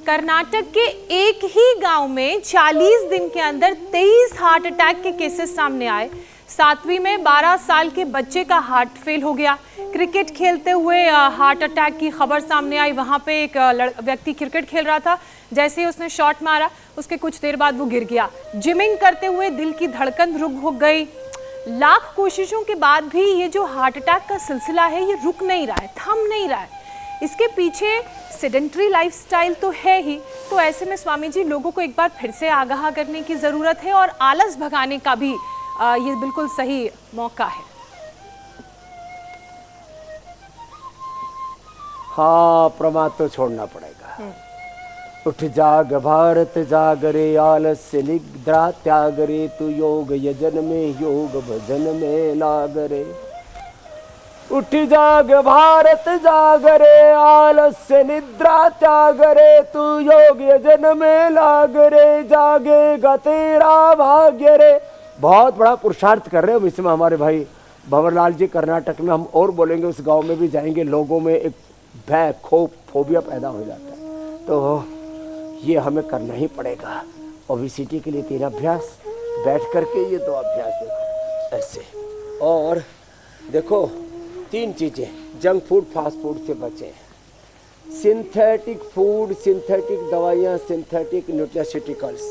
कर्नाटक के एक ही गांव में 40 दिन के अंदर 23 हार्ट अटैक के केसेस सामने आए। 7वीं में 12 साल के बच्चे का हार्ट फेल हो गया। क्रिकेट खेलते हुए हार्ट अटैक की खबर सामने आई। वहां पे एक व्यक्ति क्रिकेट खेल रहा था, जैसे ही उसने शॉट मारा उसके कुछ देर बाद वो गिर गया। जिमिंग करते हुए दिल की धड़कन रुक हो गई। लाख कोशिशों के बाद भी ये जो हार्ट अटैक का सिलसिला है ये रुक नहीं रहा है, थम नहीं रहा है। इसके पीछे सेडेंटरी लाइफस्टाइल तो है ही, तो ऐसे में स्वामी जी लोगों को एक बार फिर से आगाह करने की ज़रूरत है और आलस भगाने का भी ये बिल्कुल सही मौका है। हाँ, प्रमाद तो छोड़ना पड़ेगा। उठ जाग भारत जाग रे, आलस्य निद्रा त्याग रे, तू योग यजन में योग भजन में लाग रे। उठ जाग भारत जाग रे, आलस्य निद्रा त्याग रे, तू योग यजन में लाग रे, जागेगा तेरा भाग्य रे। बहुत बड़ा पुरुषार्थ कर रहे हो इसमें हमारे भाई भंवरलाल जी कर्नाटक में। हम और बोलेंगे, उस गांव में भी जाएंगे, लोगों में एक भय खौफ फोबिया पैदा हो जाता है, तो ये हमें करना ही पड़ेगा। ओबेसिटी के लिए 3 अभ्यास, बैठ करके ये 2 अभ्यास देखो ऐसे। और देखो 3 चीज़ें, जंक फूड फास्ट फूड से बचें, सिंथेटिक फूड, सिंथेटिक दवाइयाँ, सिंथेटिक न्यूट्रास्यूटिकल्स,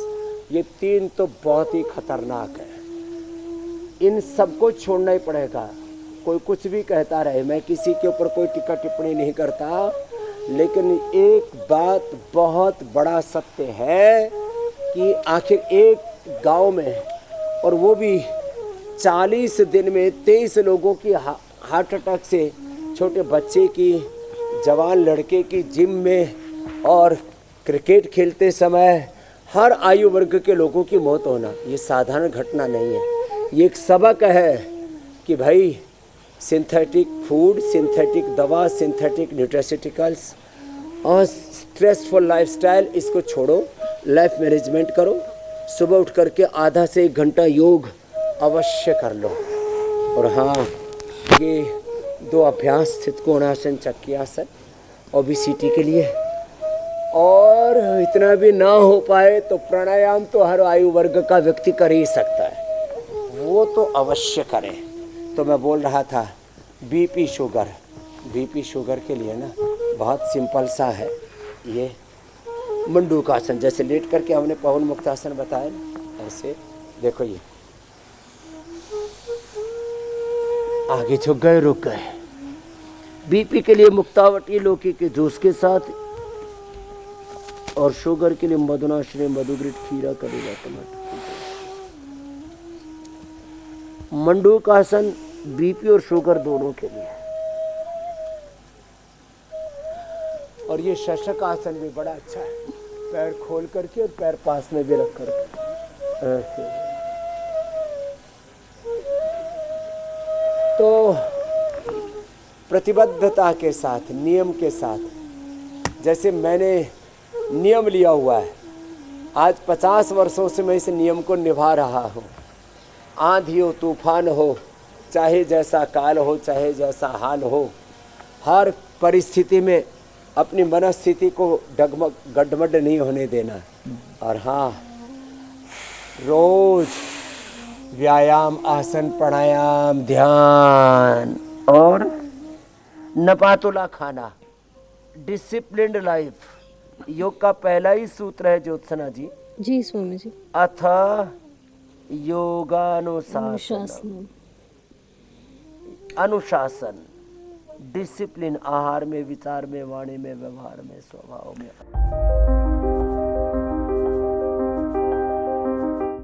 ये 3 तो बहुत ही खतरनाक है। इन सबको छोड़ना ही पड़ेगा। कोई कुछ भी कहता रहे, मैं किसी के ऊपर कोई टिक्का टिप्पणी नहीं करता, लेकिन एक बात बहुत बड़ा सत्य है कि आखिर एक गांव में, और वो भी 40 दिन में 23 लोगों की हार्ट अटैक से, छोटे बच्चे की, जवान लड़के की जिम में और क्रिकेट खेलते समय हर आयु वर्ग के लोगों की मौत होना, ये साधारण घटना नहीं है। ये एक सबक है कि भाई सिंथेटिक फूड, सिंथेटिक दवा, सिंथेटिक न्यूट्रास्यूटिकल्स और स्ट्रेसफुल लाइफस्टाइल, इसको छोड़ो, लाइफ मैनेजमेंट करो। सुबह उठ करके आधा से 1 घंटा योग अवश्य कर लो। और हाँ, ये 2 अभ्यास, स्थित कोणासन, चक्रियासन, ओबेसिटी के लिए। और इतना भी ना हो पाए तो प्राणायाम तो हर आयु वर्ग का व्यक्ति कर ही सकता है, वो तो अवश्य करें। तो मैं बोल रहा था बीपी शुगर के लिए ना बहुत सिंपल सा है ये मंडूकासन, जैसे लेट करके हमने पवन मुक्तासन बताया ना, ऐसे देखो, ये आगे झुक गए, रुक गए। बीपी के लिए मुक्तावटी लौकी के जूस के साथ, और शुगर के लिए मधुनाश्री, मधुग्रिट, खीरा, करेला, टमाटर। मंडूकासन बीपी और शुगर दोनों के लिए। और ये शशक आसन भी बड़ा अच्छा है, पैर खोल करके और पैर पास में भी रख करके ऐसे। तो प्रतिबद्धता के साथ, नियम के साथ, जैसे मैंने नियम लिया हुआ है, आज 50 वर्षों से मैं इस नियम को निभा रहा हूँ। आंधी हो, तूफान हो, चाहे जैसा काल हो, चाहे जैसा हाल हो, हर परिस्थिति में अपनी मनस्थिति को डगमग गड़बड़ नहीं होने देना। और हाँ, रोज व्यायाम, आसन, प्राणायाम, ध्यान और नपातुला खाना, डिसिप्लिन्ड लाइफ। योग का पहला ही सूत्र है ज्योत्सना जी। जी स्वामी जी। अथ योगानुशासन, अनुशासन, डिसिप्लिन, आहार में, विचार में, वाणी में, व्यवहार में, स्वभाव में।